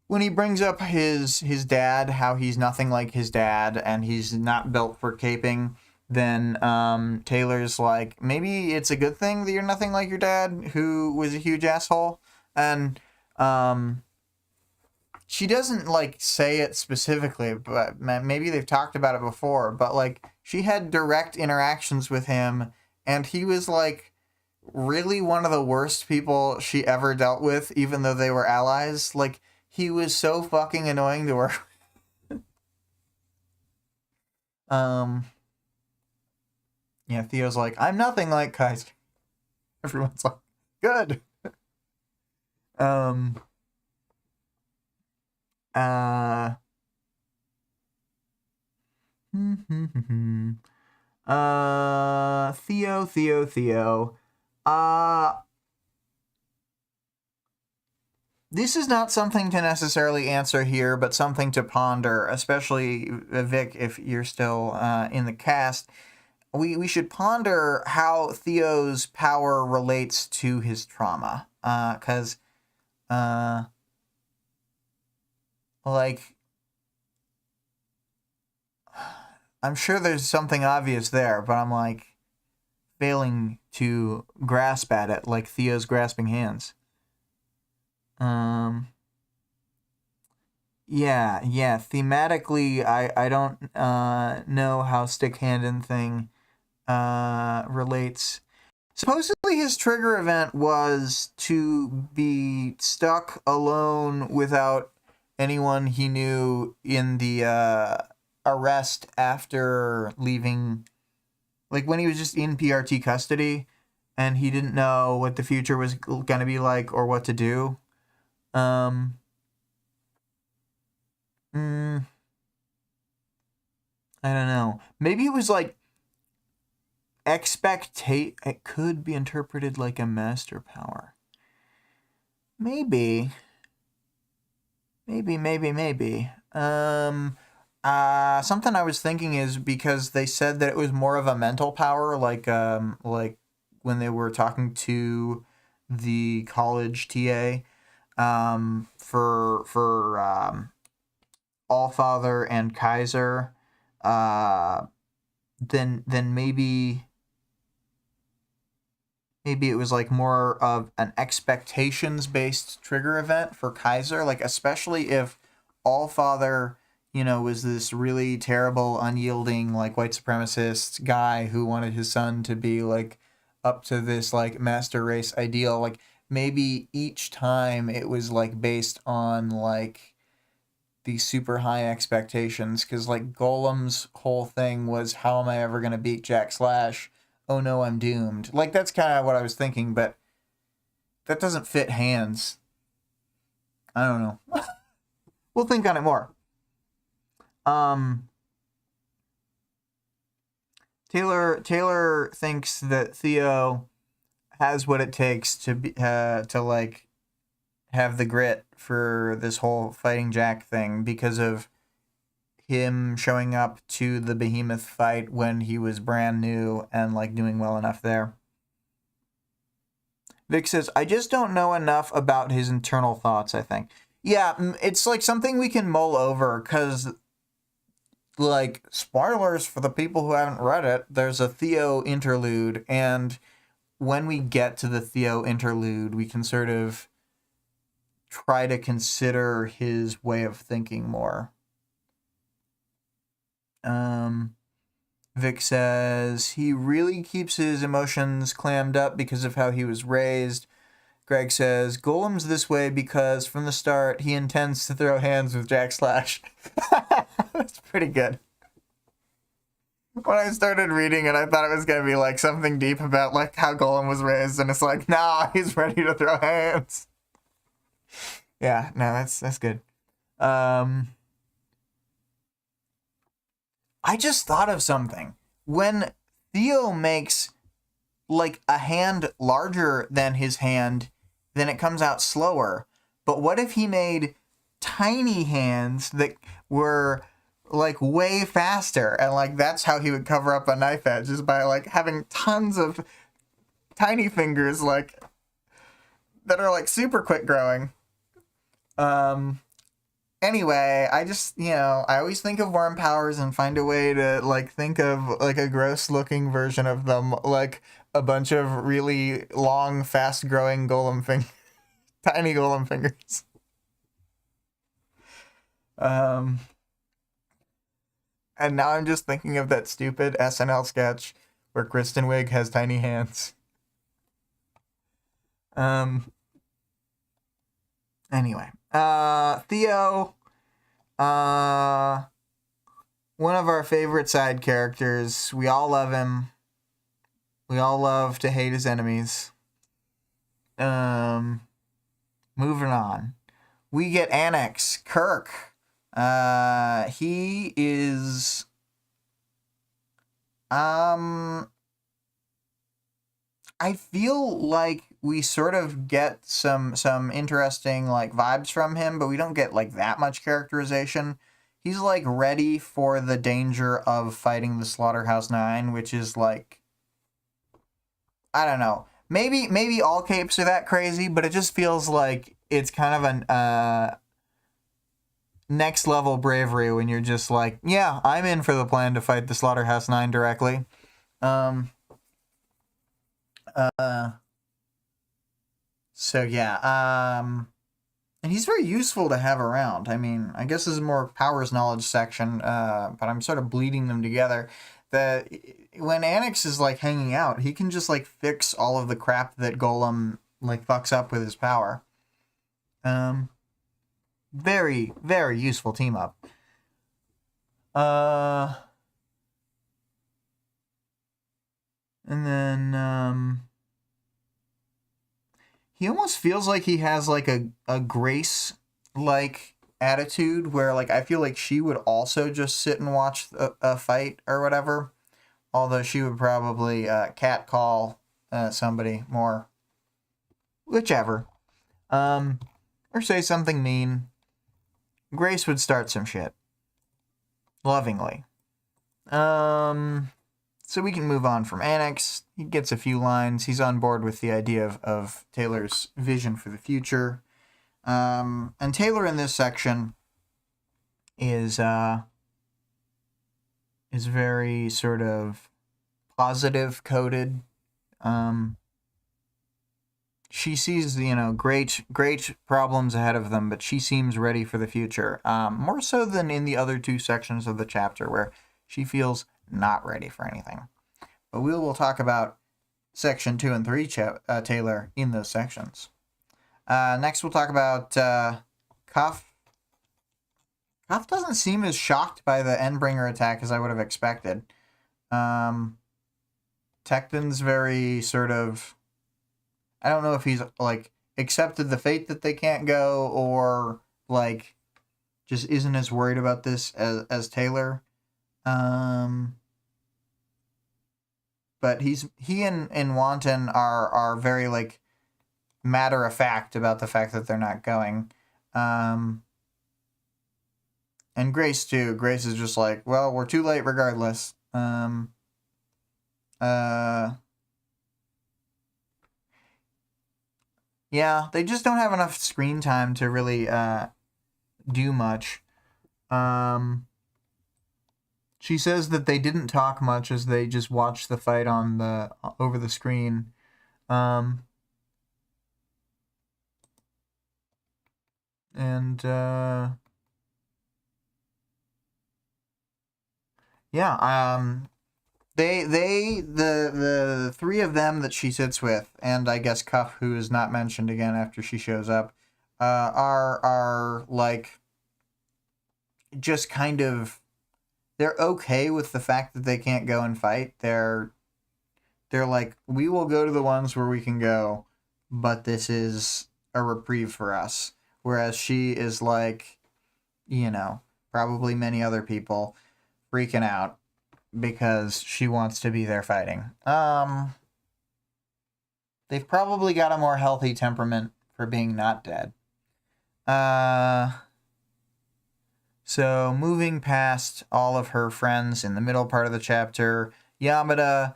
When he brings up his dad, how he's nothing like his dad and he's not built for caping, then Taylor's like, maybe it's a good thing that you're nothing like your dad, who was a huge asshole. And she doesn't say it specifically, but maybe they've talked about it before, but she had direct interactions with him, and he was really one of the worst people she ever dealt with, even though they were allies. He was so fucking annoying to work with. Yeah, Theo's like, I'm nothing like Kaiser. Everyone's like, good. Theo. This is not something to necessarily answer here, but something to ponder, especially, Vic, if you're still in the cast. We should ponder how Theo's power relates to his trauma. Because, like, I'm sure there's something obvious there, but I'm, like, failing to grasp at it, like Theo's grasping hands. Yeah. Thematically, I don't know how Stick Handin' thing relates. Supposedly his trigger event was to be stuck alone without anyone he knew in the arrest after leaving, like when he was just in PRT custody and he didn't know what the future was going to be like or what to do. I don't know. Maybe it was like it could be interpreted like a master power. Maybe. Something I was thinking is because they said that it was more of a mental power, like when they were talking to the college TA, for Allfather and Kaiser, then maybe it was like more of an expectations-based trigger event for Kaiser, like especially if Allfather, was this really terrible, unyielding, like white supremacist guy who wanted his son to be like up to this like master race ideal. Like maybe each time it was like based on like these super high expectations, because like Golem's whole thing was, how am I ever going to beat Jack Slash? Oh no, I'm doomed. Like that's kind of what I was thinking, but that doesn't fit Hands. I don't know. We'll think on it more. Taylor thinks that Theo has what it takes to like have the grit for this whole fighting Jack thing because of him showing up to the Behemoth fight when he was brand new and like doing well enough there. Vic says, I just don't know enough about his internal thoughts, I think. Yeah, it's like something we can mull over because, like, spoilers for the people who haven't read it, there's a Theo interlude, and when we get to the Theo interlude, we can sort of try to consider his way of thinking more. Vic says he really keeps his emotions clammed up because of how he was raised. Greg says Golem's this way because from the start he intends to throw hands with Jack Slash. That's pretty good. When I started reading it, I thought it was going to be like something deep about like how Golem was raised, and it's like, nah, he's ready to throw hands. Yeah, no, that's good. I just thought of something. When Theo makes like a hand larger than his hand, then it comes out slower. But what if he made tiny hands that were like way faster, and like that's how he would cover up a knife edge, is by like having tons of tiny fingers like that are like super quick growing. Anyway, I just, I always think of worm powers and find a way to, like, think of, like, a gross-looking version of them, like a bunch of really long, fast-growing tiny golem fingers. And now I'm just thinking of that stupid SNL sketch where Kristen Wiig has tiny hands. Anyway, Theo, one of our favorite side characters. We all love him. We all love to hate his enemies. Moving on. We get Annex, Kirk. He is I feel like we sort of get some interesting like vibes from him, but we don't get like that much characterization. He's like ready for the danger of fighting the Slaughterhouse Nine, which is like, I don't know. Maybe all capes are that crazy, but it just feels like it's kind of an next level bravery when you're just like, yeah, I'm in for the plan to fight the Slaughterhouse Nine directly. Um so yeah, and he's very useful to have around. I mean, I guess this is more powers knowledge section, but I'm sort of bleeding them together. That when Annex is like hanging out, he can just like fix all of the crap that Golem like fucks up with his power. Very, very useful team up. And then he almost feels like he has like a Grace like attitude where like I feel like she would also just sit and watch a fight or whatever, although she would probably catcall somebody more, whichever, or say something mean. Grace would start some shit lovingly. So we can move on from Annex. He gets a few lines. He's on board with the idea of Taylor's vision for the future. And Taylor in this section is very sort of positive coded. She sees, great problems ahead of them, but she seems ready for the future. More so than in the other two sections of the chapter where she feels not ready for anything. But we will talk about section 2 and 3 Taylor in those sections. Next we'll talk about Cuff. Cuff doesn't seem as shocked by the Endbringer attack as I would have expected. Tecton's very sort of, I don't know if he's like accepted the fate that they can't go or like just isn't as worried about this as Taylor. But he and Wanton are very like matter of fact about the fact that they're not going. And Grace too. Grace is just like, well, we're too late regardless. Yeah, they just don't have enough screen time to really do much. She says that they didn't talk much as they just watched the fight on the over the screen. The three of them that she sits with, and I guess Cuff, who is not mentioned again after she shows up, are like just kind of, they're okay with the fact that they can't go and fight. They're like, we will go to the ones where we can go, but this is a reprieve for us. Whereas she is like, probably many other people freaking out because she wants to be there fighting. They've probably got a more healthy temperament for being not dead. So moving past all of her friends in the middle part of the chapter, Yamada,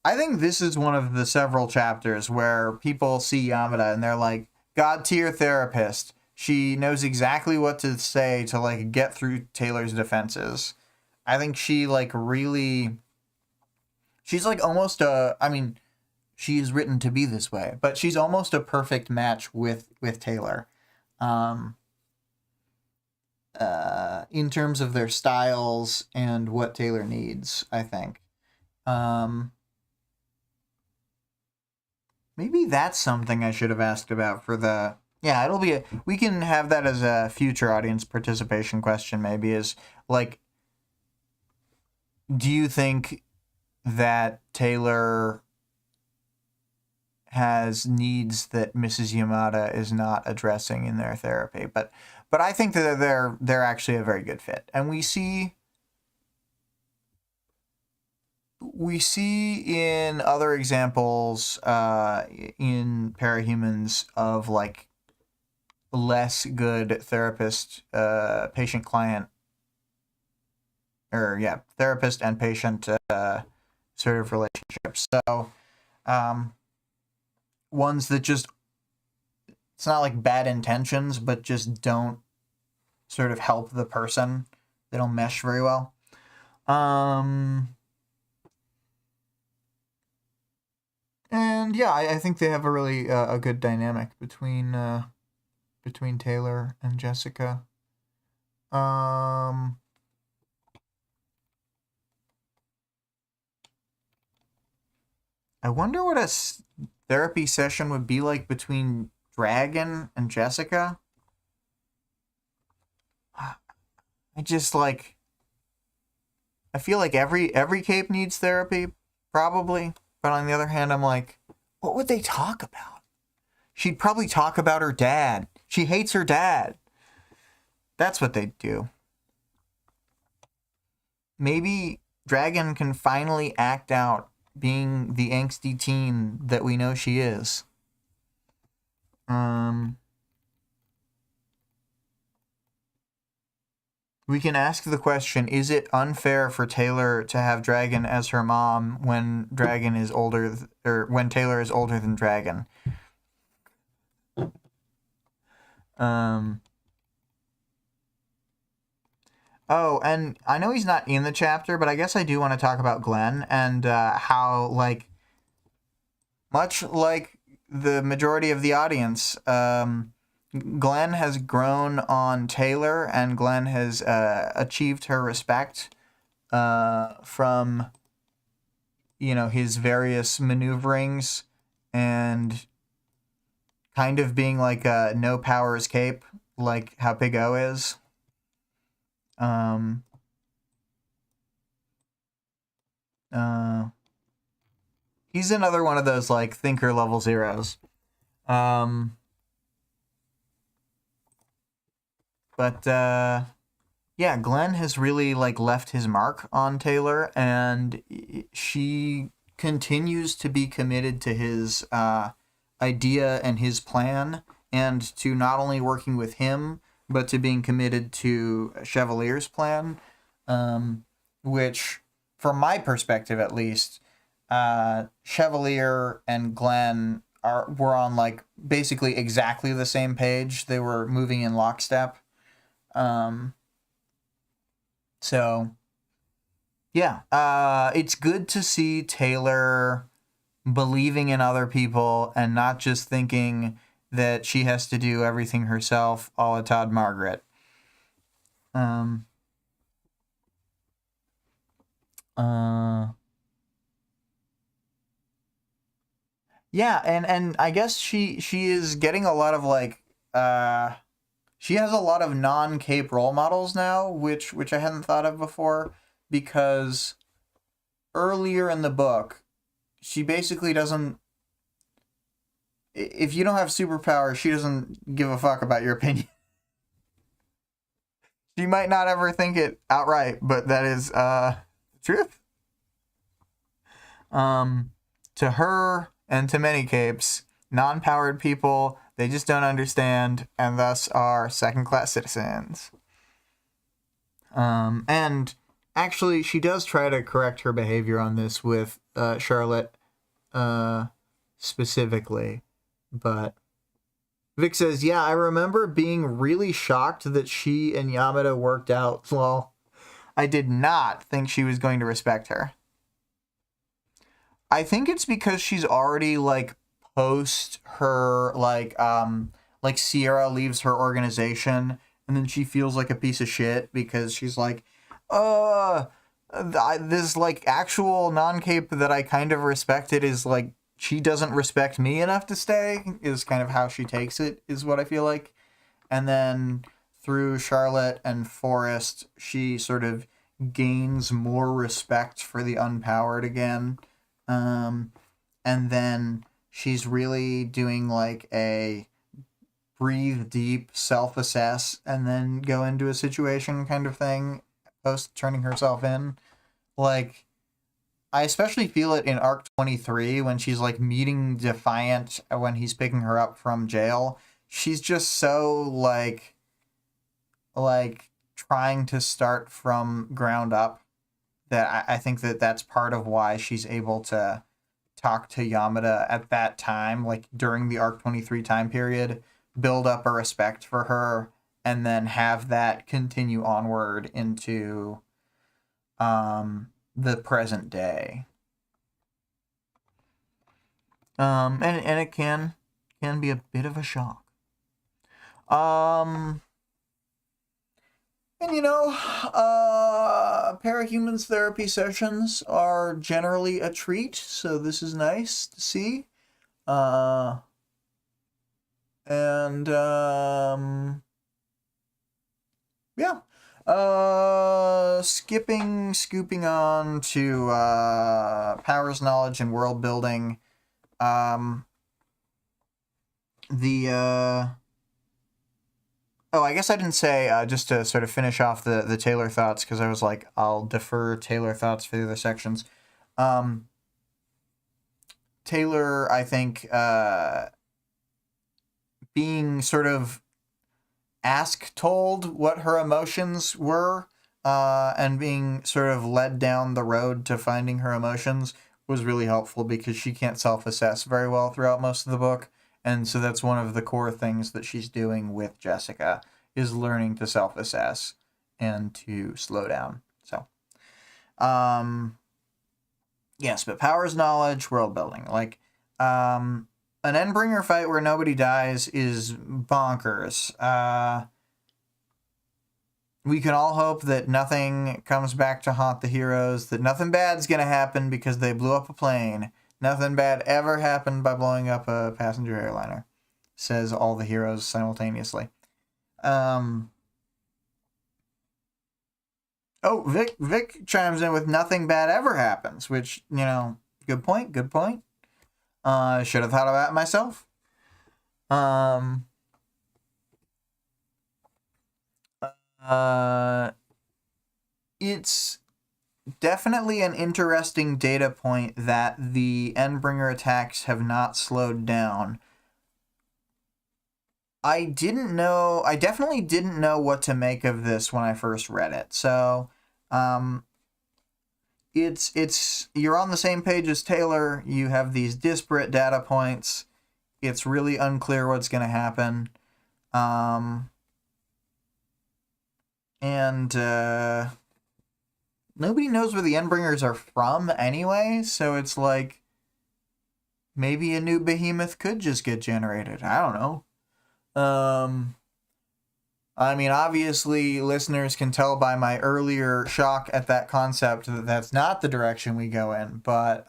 I think this is one of the several chapters where people see Yamada and they're like, God tier therapist. She knows exactly what to say to like get through Taylor's defenses. I think she like really, she's like almost she is written to be this way, but she's almost a perfect match with Taylor. In terms of their styles and what Taylor needs, I think. Maybe that's something I should have asked about for the... Yeah, we can have that as a future audience participation question, maybe, is, like, do you think that Taylor has needs that Mrs. Yamada is not addressing in their therapy? But I think that they're actually a very good fit. And we see... we see in other examples in parahumans of like less good therapist patient client, or yeah, therapist and patient sort of relationships. So ones that just, it's not like bad intentions, but just don't sort of help the person. They don't mesh very well. And yeah, I think they have a really a good dynamic between Taylor and Jessica. I wonder what a therapy session would be like between Dragon and Jessica. I just like, I feel like every cape needs therapy, probably. But on the other hand, I'm like, what would they talk about? She'd probably talk about her dad. She hates her dad. That's what they'd do. Maybe Dragon can finally act out being the angsty teen that we know she is. We can ask the question, is it unfair for Taylor to have Dragon as her mom when Dragon is older, or when Taylor is older than Dragon? Oh, and I know he's not in the chapter, but I guess I do want to talk about Glenn and how, like, much like the majority of the audience, Glenn has grown on Taylor, and Glenn has achieved her respect from, you know, his various maneuverings and kind of being like a no powers cape, like how Big O is. He's another one of those like thinker level zeros. But yeah, Glenn has really like left his mark on Taylor, and she continues to be committed to his idea and his plan, and to not only working with him, but to being committed to Chevalier's plan, which, from my perspective at least, Chevalier and Glenn were on like basically exactly the same page. They were moving in lockstep. So yeah, it's good to see Taylor believing in other people and not just thinking that she has to do everything herself, a la Todd Margaret. Yeah, and I guess she is getting a lot of like she has a lot of non-cape role models now, which I hadn't thought of before, because earlier in the book, she basically doesn't, if you don't have superpowers, she doesn't give a fuck about your opinion. She might not ever think it outright, but that is truth. To her and to many capes, non-powered people, they just don't understand, and thus are second-class citizens. And actually, she does try to correct her behavior on this with Charlotte specifically. But Vic says, yeah, I remember being really shocked that she and Yamada worked out. Well, I did not think she was going to respect her. I think it's because she's already like post her like Sierra leaves her organization, and then she feels like a piece of shit because she's like, this like actual non-cape that I kind of respected is like, she doesn't respect me enough to stay, is kind of how she takes it, is what I feel like. And then through Charlotte and Forrest, she sort of gains more respect for the unpowered again. And then she's really doing like a breathe deep, self-assess, and then go into a situation kind of thing, post turning herself in. Like, I especially feel it in arc 23 when she's like meeting Defiant when he's picking her up from jail. She's just so like trying to start from ground up that I think that that's part of why she's able to talk to Yamada at that time, like during the arc 23 time period, build up a respect for her, and then have that continue onward into the present day. And it can be a bit of a shock. And parahumans therapy sessions are generally a treat, so this is nice to see. Yeah. Scooping on to powers, knowledge, and world building. Oh, I guess I didn't say, just to sort of finish off the Taylor thoughts, because I was like, I'll defer Taylor thoughts for the other sections. Taylor, I think, being sort of told what her emotions were, and being sort of led down the road to finding her emotions was really helpful, because she can't self-assess very well throughout most of the book. And so that's one of the core things that she's doing with Jessica, is learning to self-assess and to slow down. So, yes, but powers, knowledge, world building. Like, an Endbringer fight where nobody dies is bonkers. We can all hope that nothing comes back to haunt the heroes, that nothing bad's gonna happen because they blew up a plane. Nothing bad ever happened by blowing up a passenger airliner, says all the heroes simultaneously. Oh, Vic chimes in with nothing bad ever happens, which, good point. Should have thought about it myself. It's definitely an interesting data point that the Endbringer attacks have not slowed down. I definitely didn't know what to make of this when I first read it. So, you're on the same page as Taylor. You have these disparate data points. It's really unclear what's going to happen. And nobody knows where the Endbringers are from anyway, so it's like maybe a new behemoth could just get generated. I don't know. I mean, obviously, listeners can tell by my earlier shock at that concept that that's not the direction we go in, but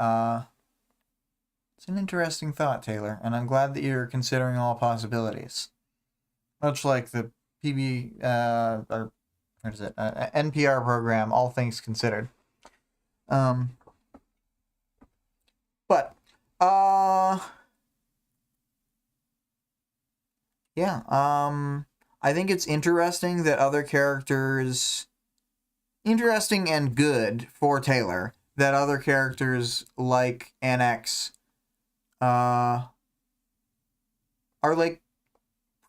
it's an interesting thought, Taylor, and I'm glad that you're considering all possibilities. Much like the or what is it? NPR program, All Things Considered. But yeah. I think it's interesting that other characters, interesting and good for Taylor, that other characters like NX are like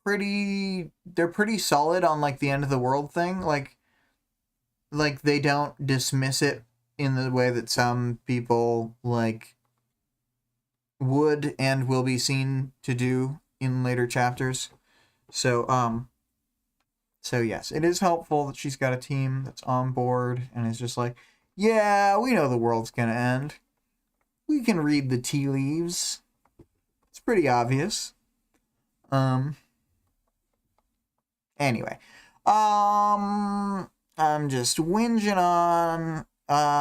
they're pretty solid on like the end of the world thing. Like they don't dismiss it in the way that some people like would and will be seen to do in later chapters. So yes, it is helpful that she's got a team that's on board and is just like, yeah, we know the world's gonna end. We can read the tea leaves. It's pretty obvious. Anyway, I'm just whinging on,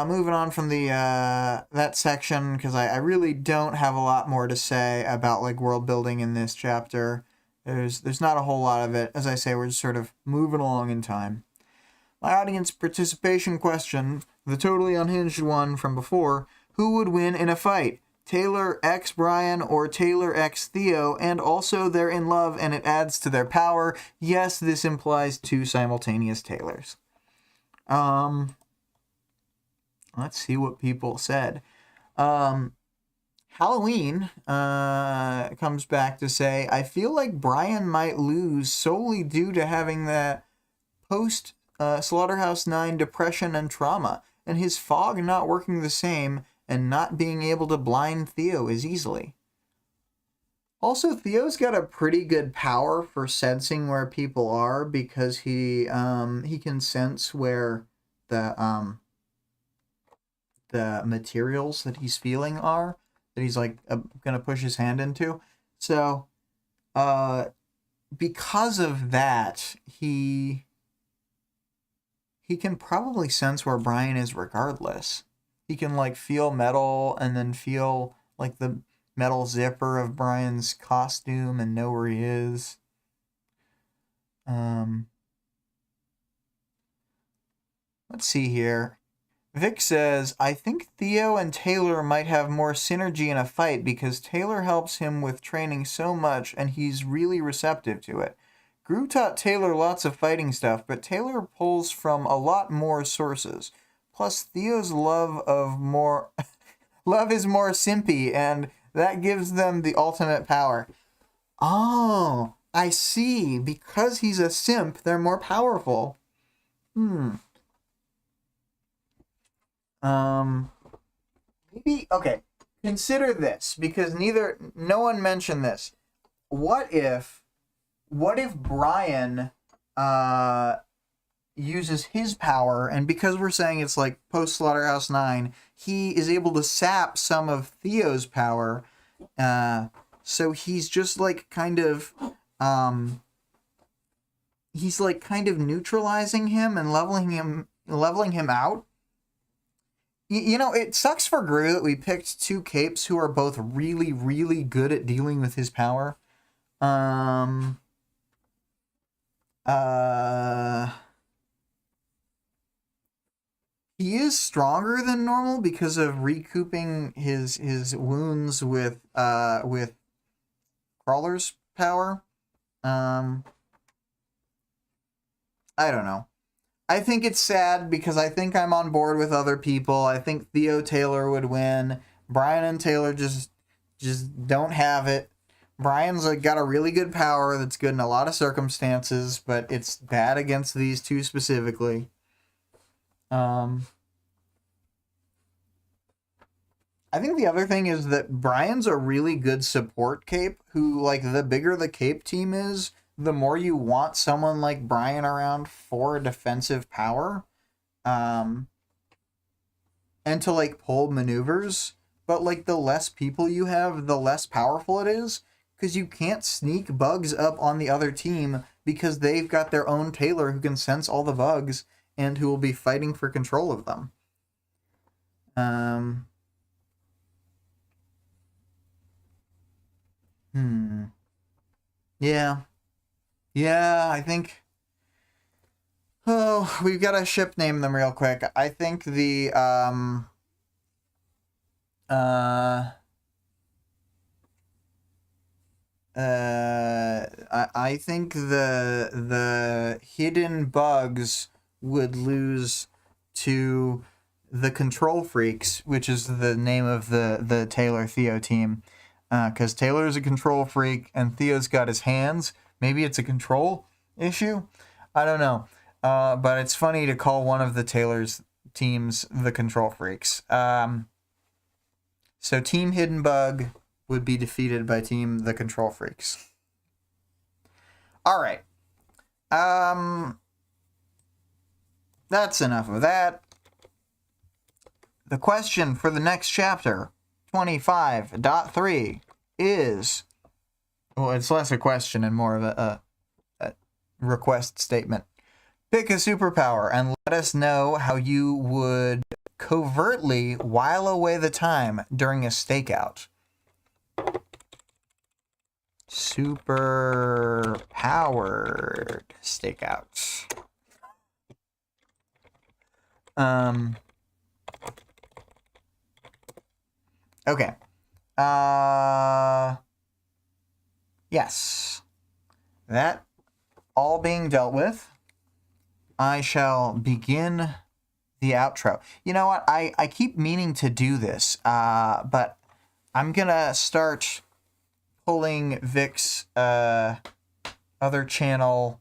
moving on from the that section, because I really don't have a lot more to say about like world building in this chapter. There's not a whole lot of it. As I say, we're just sort of moving along in time. My audience participation question, the totally unhinged one from before: who would win in a fight? Taylor x Brian or Taylor x Theo? And also they're in love and it adds to their power. Yes, this implies two simultaneous Taylors. Let's see what people said. Halloween comes back to say, I feel like Brian might lose solely due to having the post Slaughterhouse 9 depression and trauma, and his fog not working the same and not being able to blind Theo as easily. Also, Theo's got a pretty good power for sensing where people are because he can sense where the materials that he's feeling are, that he's like gonna push his hand into. So because of that, he can probably sense where Brian is regardless. He can like feel metal and then feel like the metal zipper of Brian's costume and know where he is. Let's see here. Vic says, I think Theo and Taylor might have more synergy in a fight because Taylor helps him with training so much and he's really receptive to it. Gru taught Taylor lots of fighting stuff, but Taylor pulls from a lot more sources. Plus, Theo's love is more simpy, and that gives them the ultimate power. Oh, I see. Because he's a simp, they're more powerful. Maybe, okay, consider this, because no one mentioned this. What if Brian uses his power, and because we're saying it's like post Slaughterhouse 9, he is able to sap some of Theo's power, so he's just like kind of neutralizing him and leveling him out. You know, it sucks for Gru that we picked two capes who are both really, really good at dealing with his power. He is stronger than normal because of recouping his wounds with Crawler's power. I don't know. I think it's sad because I think I'm on board with other people. I think Theo Taylor would win. Brian and Taylor just don't have it. Brian's got a really good power that's good in a lot of circumstances, but it's bad against these two specifically. I think the other thing is that Brian's a really good support cape who, like, the bigger the cape team is, the more you want someone like Brian around for defensive power, and to like pull maneuvers. But like the less people you have, the less powerful it is, because you can't sneak bugs up on the other team because they've got their own Taylor who can sense all the bugs and who will be fighting for control of them. Yeah, I think... Oh, we've got to ship name them real quick. I think the, I think the hidden bugs would lose to the Control Freaks, which is the name of the Taylor Theo team. Because Taylor's a control freak and Theo's got his hands. Maybe it's a control issue. I don't know. But it's funny to call one of the Taylor's teams the Control Freaks. So Team Hidden Bug would be defeated by Team the Control Freaks. All right. That's enough of that. The question for the next chapter, 25.3, is... Well, it's less a question and more of a request statement. Pick a superpower and let us know how you would covertly while away the time during a stakeout. Super-powered stakeouts. Okay. Yes. That all being dealt with, I shall begin the outro. You know what? I keep meaning to do this, but I'm gonna start pulling Vic's other channel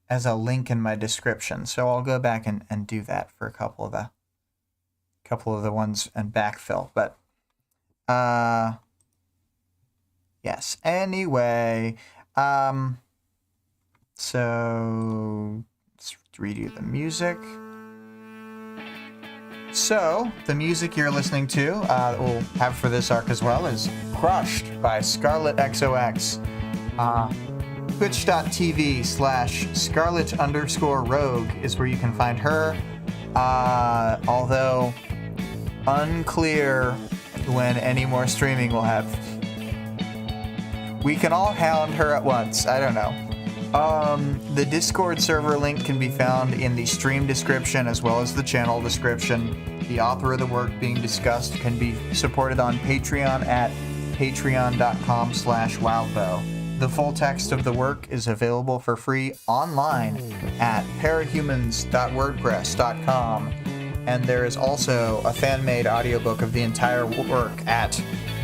as a link in my description. So I'll go back and do that for a couple of the ones and backfill. But yes. Anyway, so let's redo the music. So, the music you're listening to, that we'll have for this arc as well, is Crushed by ScarlettXOX. Twitch.tv/Scarlett_Rogue is where you can find her. Although, unclear when any more streaming will have. We can all hound her at once. I don't know. The Discord server link can be found in the stream description as well as the channel description. The author of the work being discussed can be supported on Patreon at patreon.com/Wildbow. The full text of the work is available for free online at parahumans.wordpress.com. And there is also a fan-made audiobook of the entire work at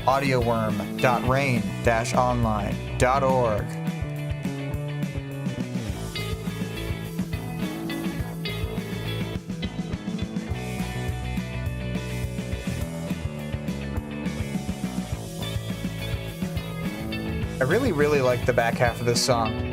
audioworm.rain-online.org. I really, really like the back half of this song.